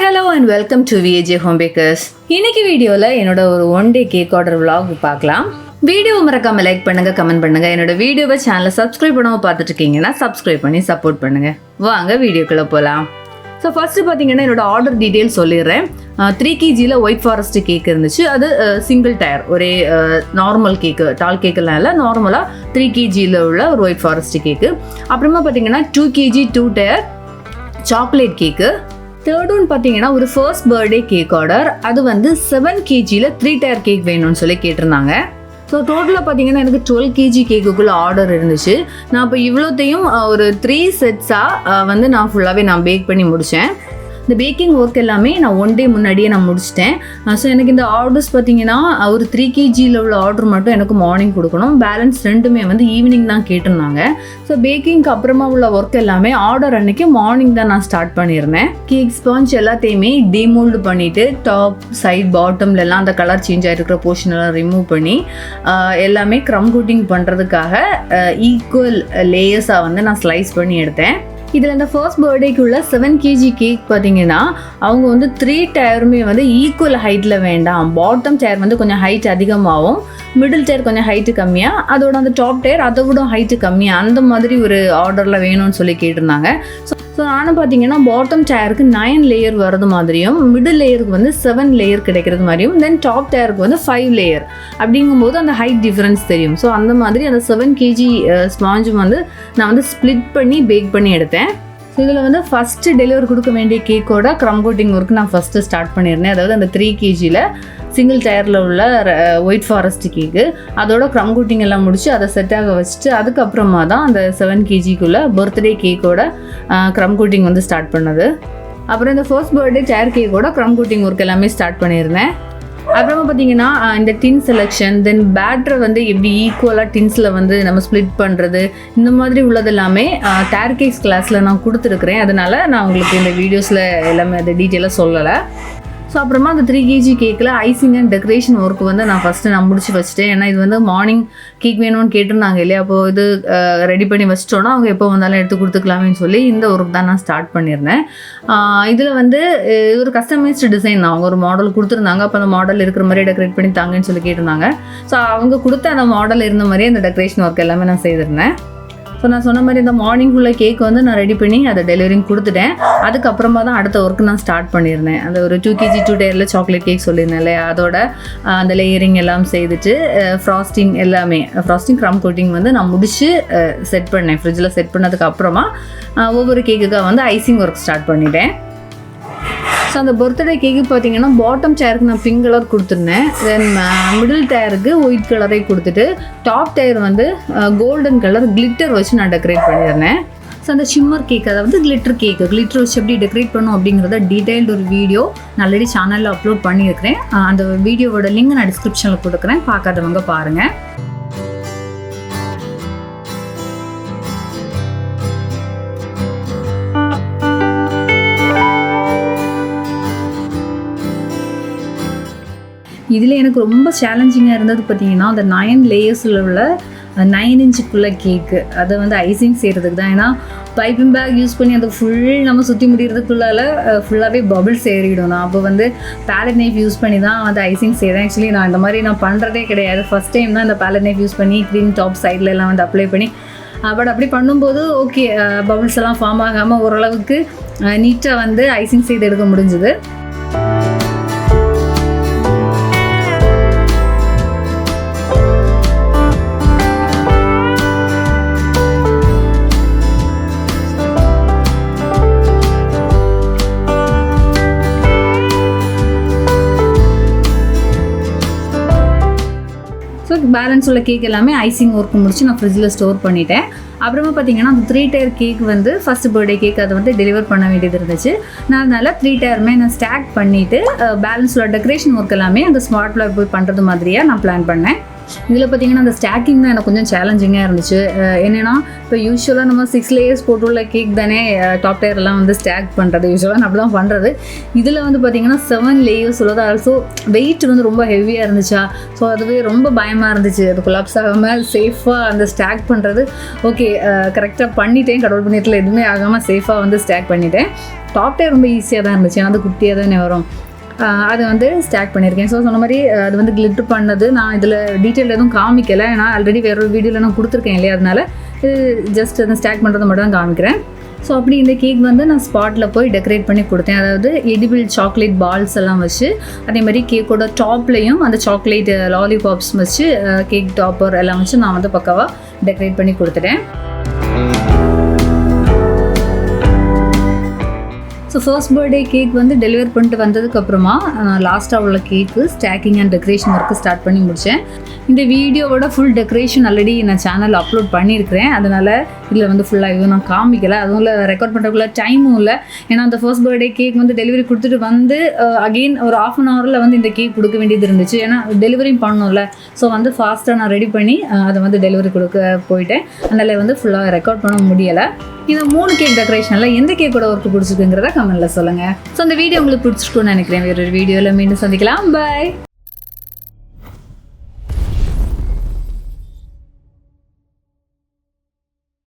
hello and welcome to VAJ Home Bakers. இன்னைக்கு வீடியோல என்னோட ஒரு 1 day cake order vlog பார்க்கலாம். வீடியோ மறக்காம லைக் பண்ணுங்க, கமெண்ட் பண்ணுங்க. என்னோட வீடியோவை சேனலை சப்ஸ்கிரைப் பண்ணாம பார்த்துட்டு இருக்கீங்கன்னா சப்ஸ்கிரைப் பண்ணி சப்போர்ட் பண்ணுங்க. வாங்க வீடியோக்குள்ள போலாம். ஸோ ஃபர்ஸ்ட் பார்த்தீங்கன்னா என்னோட ஆர்டர் டீட்டெயில் சொல்லிடுறேன். 3 kgல ஒயிட் ஃபாரஸ்ட் கேக் இருந்துச்சு. அது சிங்கிள் டயர், ஒரே நார்மல் கேக்கு, டால் கேக்கெல்லாம் இல்லை, நார்மலாக 3 kgல உள்ள ஒரு ஒயிட் ஃபாரஸ்ட் கேக்கு. அப்புறமா பார்த்தீங்கன்னா 2 kg 2 tier chocolate cake. Third one பார்த்தீங்கன்னா ஒரு ஃபர்ஸ்ட் பர்த்டே கேக் ஆர்டர். அது வந்து 7 kgல 3 டயர் கேக் வேணும்னு சொல்லி கேட்டிருந்தாங்க. ஸோ டோட்டலாக பார்த்தீங்கன்னா எனக்கு 12 kg கேக்குக்குள்ளே ஆர்டர் இருந்துச்சு. நான் இப்போ இவ்வளோத்தையும் ஒரு 3 செட்ஸாக வந்து நான் ஃபுல்லாகவே நான் பேக் பண்ணி முடித்தேன். இந்த பேக்கிங் ஒர்க் எல்லாமே நான் 1 day முன்னாடியே நான் முடிச்சிட்டேன். ஸோ எனக்கு இந்த ஆர்டர்ஸ் பார்த்தீங்கன்னா ஒரு 3 kgல உள்ள ஆர்டர் மட்டும் எனக்கு மார்னிங் கொடுக்கணும். பேலன்ஸ் ரெண்டுமே வந்து ஈவினிங் தான் கேட்டிருந்தாங்க. ஸோ பேக்கிங்க்கு அப்புறமா உள்ள ஒர்க் எல்லாமே ஆர்டர் அன்னைக்கு மார்னிங் தான் நான் ஸ்டார்ட் பண்ணியிருந்தேன். கேக் ஸ்பாஞ்ச் எல்லாத்தையுமே டிமோல்டு பண்ணிவிட்டு டாப் சைட் பாட்டம்லலாம் அந்த கலர் சேஞ்ச் ஆகிருக்கிற போர்ஷன் எல்லாம் ரிமூவ் பண்ணி எல்லாமே க்ரம் கோட்டிங் பண்ணுறதுக்காக ஈக்குவல் லேயர்ஸாக வந்து நான் ஸ்லைஸ் பண்ணி எடுத்தேன். இதில் இந்த ஃபர்ஸ்ட் பர்த்டேக்குள்ள 7 kg கேக் பார்த்தீங்கன்னா அவங்க வந்து 3 டயருமே வந்து ஈக்குவல் ஹைட்டில் வேண்டாம். பாட்டம் டயர் வந்து கொஞ்சம் ஹைட் அதிகமாகவும், மிடில் டயர் கொஞ்சம் ஹைட்டு கம்மியாக, அதோட அந்த டாப் டயர் அதை விட ஹைட்டு கம்மியாக, அந்த மாதிரி ஒரு ஆர்டரில் வேணும்னு சொல்லி கேட்டிருந்தாங்க. ஸோ நானும் பார்த்தீங்கன்னா பாட்டம் டயருக்கு 9 லேயர் வரது மாதிரியும், மிடில் லேயருக்கு வந்து 7 லேயர் கிடைக்கிறது மாதிரியும், தென் டாப் டயருக்கு வந்து 5 லேயர் அப்படிங்கும்போது அந்த ஹைட் டிஃப்ரென்ஸ் தெரியும். ஸோ அந்த மாதிரி அந்த 7 kg ஸ்பாஞ்சும் வந்து நான் வந்து ஸ்ப்ளிட் பண்ணி பேக் பண்ணி எடுத்தேன். ஸோ இதில் வந்து ஃபஸ்ட்டு டெலிவரி கொடுக்க வேண்டிய கேக்கோட க்ரம் கோட்டிங் ஒர்க் நான் ஃபஸ்ட்டு ஸ்டார்ட் பண்ணியிருந்தேன். அதாவது அந்த 3 kgல சிங்கிள் டயரில் உள்ள ஒயிட் ஃபாரஸ்ட் கேக்கு, அதோட க்ரம் கோட்டிங் எல்லாம் முடிச்சு அதை செட்டாக வச்சுட்டு அதுக்கப்புறமா தான் அந்த 7 kgக்குள்ளே பர்த்டே கேக்கோட க்ரம் கோட்டிங் வந்து ஸ்டார்ட் பண்ணது. அப்புறம் இந்த ஃபர்ஸ்ட் பர்த்டே டயர் கேக்கோட க்ரம் கோட்டிங் ஒர்க் எல்லாமே ஸ்டார்ட் பண்ணியிருந்தேன். அப்புறமா பார்த்தீங்கன்னா இந்த டின் செலெக்ஷன், தென் பேட்டரை வந்து எப்படி ஈக்குவலாக டின்ஸில் வந்து நம்ம ஸ்ப்ளிட் பண்ணுறது, இந்த மாதிரி உள்ளது எல்லாமே டயர் கேக்ஸ் கிளாஸில் நான் கொடுத்துருக்குறேன். அதனால் நான் உங்களுக்கு இந்த வீடியோஸில் எல்லாமே அதை டீட்டெயிலாக சொல்லலை. ஸோ அப்புறமா அந்த 3 kg கேக்கில் ஐசிங் அண்ட் டெக்கரேஷன் ஒர்க் வந்து நான் ஃபஸ்ட்டு நான் முடிச்சு வச்சுட்டேன். ஏன்னா இது வந்து மார்னிங் கேக் வேணும்னு கேட்டிருந்தாங்க இல்லையா, அப்போது இது ரெடி பண்ணி வச்சிட்டோன்னா அவங்க எப்போ வந்தாலும் எடுத்து கொடுத்துக்கலாமேன்னு சொல்லி இந்த ஒர்க் தான் நான் ஸ்டார்ட் பண்ணியிருந்தேன். இதில் வந்து ஒரு கஸ்டமைஸ்டு டிசைன் தான், அவங்க ஒரு மாடல் கொடுத்துருந்தாங்க. அப்போ அந்த மாடல் இருக்கிற மாதிரி டெக்கரேட் பண்ணி தாங்கன்னு சொல்லி கேட்டிருந்தாங்க. ஸோ அவங்க கொடுத்த அந்த மாடல் இருந்த மாதிரியே அந்த டெக்கரேஷன் ஒர்க் எல்லாமே நான் செய்திருந்தேன். ஸோ நான் சொன்ன மாதிரி இந்த மார்னிங் உள்ள கேக் வந்து நான் ரெடி பண்ணி அதை டெலிவரிங் கொடுத்துட்டேன். அதுக்கப்புறமா தான் அடுத்த ஒர்க் நான் ஸ்டார்ட் பண்ணியிருந்தேன். அந்த ஒரு 2 kg 2 டயரில் சாக்லேட் கேக் சொல்லியிருந்தேன் இல்லையா, அதோட அந்த லேயரிங் எல்லாம் செய்துட்டு ஃப்ராஸ்டிங் எல்லாமே, ஃப்ராஸ்டிங் க்ரம் கோட்டிங் வந்து நான் முடிச்சு செட் பண்ணேன். ஃப்ரிட்ஜில் செட் பண்ணதுக்கு அப்புறமா ஒவ்வொரு கேக்குக்காக வந்து ஐசிங் ஒர்க் ஸ்டார்ட் பண்ணிட்டேன். ஸோ அந்த பர்த்டே கேக்கு பார்த்தீங்கன்னா பாட்டம் டயருக்கு நான் பிங்க் கலர் கொடுத்துருந்தேன். தென் மிடில் டயருக்கு ஒயிட் கலரை கொடுத்துட்டு டாப் டயர் வந்து கோல்டன் கலர் கிளிட்டர் வச்சு நான் டெக்கரேட் பண்ணியிருந்தேன். ஸோ அந்த ஷிம்மர் கேக், அதாவது கிளிட்டர் வச்சு எப்படி டெக்கரேட் பண்ணும் அப்படிங்கிறத டீட்டெயில்டு ஒரு வீடியோ நான் ஆல்ரெடி சேனலில் அப்லோட் பண்ணியிருக்கிறேன். அந்த வீடியோவோட லிங்க் நான் டிஸ்கிரிப்ஷனில் கொடுக்குறேன், பார்க்காதவங்க பாருங்கள். இதில் எனக்கு ரொம்ப சேலஞ்சிங்காக இருந்தது பார்த்தீங்கன்னா அந்த 9 லேயர்ஸில் உள்ள 9 inch கேக்கு, அதை வந்து ஐசிங் செய்கிறதுக்கு தான். ஏன்னா பைப்பிங் பேக் யூஸ் பண்ணி அந்த ஃபுல் நம்ம சுற்றி முடிகிறதுக்குள்ளால ஃபுல்லாகவே பபிள்ஸ் ஏறிடும். நான் அப்போ வந்து பேலட் நைஃப் யூஸ் பண்ணி தான் வந்து ஐசிங் செய்கிறேன். ஆக்சுவலி நான் இந்த மாதிரி நான் பண்ணுறதே கிடையாது. ஃபஸ்ட் டைம் தான் இந்த பேலட் நைஃப் யூஸ் பண்ணி க்ரீம் டாப் சைடில் எல்லாம் வந்து அப்ளை பண்ணி, பட் அப்படி பண்ணும்போது ஓகே பபிள்ஸ் எல்லாம் ஃபார்ம் ஆகாமல் ஓரளவுக்கு நீட்டாக வந்து ஐசிங் செய்து எடுக்க முடிஞ்சுது. பேலன்ஸ் உள்ள கேக் எல்லாமே ஐசிங் ஒர்க் முடிச்சு நான் ஃப்ரிட்ஜில் ஸ்டோர் பண்ணிட்டேன். அப்புறமா பார்த்தீங்கன்னா அந்த 3 டயர் கேக் வந்து ஃபஸ்ட் பர்த்டே கேக் அதை வந்து டெலிவர் பண்ண வேண்டியது இருந்துச்சு. நான் அதனால் 3 டயருமே நான் ஸ்டாக் பண்ணிவிட்டு பேலன்ஸ் உள்ள டெக்கரேஷன் ஒர்க் எல்லாமே அந்த ஸ்மார்ட் பிளாக் போய் பண்ணுறது மாதிரியாக நான் பிளான் பண்ணேன். இதில் பார்த்தீங்கன்னா அந்த ஸ்டாக்கிங் தான் எனக்கு கொஞ்சம் சேலஞ்சிங்காக இருந்துச்சு. என்னென்னா இப்போ யூஸ்வலாக நம்ம 6 லேயர்ஸ் போட்டுள்ள கேக் தானே டாப் டயர்லாம் வந்து ஸ்டாக் பண்ணுறது, யூஸ்வலாக நான் அப்படி தான் பண்ணுறது. இதில் வந்து பார்த்திங்கன்னா 7 லேயர்ஸ் உள்ளது. ஆல்சோ வெயிட் வந்து ரொம்ப ஹெவியாக இருந்துச்சா, ஸோ அதுவே ரொம்ப பயமாக இருந்துச்சு. அது கொலாப்ஸ் ஆகாமல் சேஃபாக அந்த ஸ்டாக் பண்ணுறது. ஓகே, கரெக்டாக பண்ணிட்டேன், கடவுள் பண்ணியத்தில் எதுவுமே ஆகாமல் சேஃபாக வந்து ஸ்டாக் பண்ணிட்டேன். டாப் டயர் ரொம்ப ஈஸியாக தான் இருந்துச்சு, ஏன்னா அது குட்டியாக தானே வரும். அது வந்து ஸ்டாக் பண்ணியிருக்கேன். ஸோ சொன்ன மாதிரி அது வந்து கிளிட்டர் பண்ணது நான் இதில் டீட்டெயில் எதுவும் காமிக்கலை, ஏன்னா ஆல்ரெடி வேற ஒரு வீடியோவில் நான் கொடுத்துருக்கேன் இல்லையா, அதனால இது ஜஸ்ட் அந்த ஸ்டாக் பண்ணுறது மட்டும் தான் காமிக்கிறேன். ஸோ அப்படி இந்த கேக் வந்து நான் ஸ்பாட்டில் போய் டெக்கரேட் பண்ணி கொடுத்தேன். அதாவது எடிபிள் சாக்லேட் பால்ஸ் எல்லாம் வச்சு, அதே மாதிரி கேக்கோட டாப்லேயும் அந்த சாக்லேட் லாலிபாப்ஸ் வச்சு, கேக் டாப்பர் எல்லாம் வச்சு நான் வந்து பக்காவாக டெக்கரேட் பண்ணி கொடுத்துட்டேன். ஸோ ஃபர்ஸ்ட் பர்த்டே கேக் வந்து டெலிவர் பண்ணிட்டு வந்ததுக்கப்புறமா நான் லாஸ்ட்டாக உள்ள cake stacking and decoration work start பண்ணி முடித்தேன். இந்த வீடியோவோட ஃபுல் டெக்கரேஷன் ஆல்ரெடி நான் சேனலில் அப்லோட் பண்ணியிருக்கிறேன், அதனால் இதில் வந்து ஃபுல்லாக எதுவும் நான் காமிக்கலை. அதுவும் இல்லை, ரெக்கார்ட் பண்ணுறதுக்குள்ள டைமும் இல்லை. ஏன்னா அந்த ஃபர்ஸ்ட் பர்த்டே கேக் வந்து டெலிவரி கொடுத்துட்டு வந்து அகெயின் ஒரு 1/2 hourல வந்து இந்த கேக் கொடுக்க வேண்டியது இருந்துச்சு. ஏன்னா டெலிவரி பண்ணணும்ல, ஸோ வந்து ஃபாஸ்ட்டாக நான் ரெடி பண்ணி அதை வந்து டெலிவரி கொடுக்க போயிட்டேன். அதனால் வந்து ஃபுல்லாக ரெக்கார்ட் பண்ண முடியலை. இந்த 3 கேக் டெக்கரேஷனில் எந்த கேக்கோட ஒர்க்கு பிடிச்சிருக்குங்கிறத கமெண்ட்டில் சொல்லுங்கள். ஸோ அந்த வீடியோ உங்களுக்கு பிடிச்சிருக்குன்னு நினைக்கிறேன். வேறு ஒரு வீடியோவில் மீண்டும் சந்திக்கலாம். பாய்.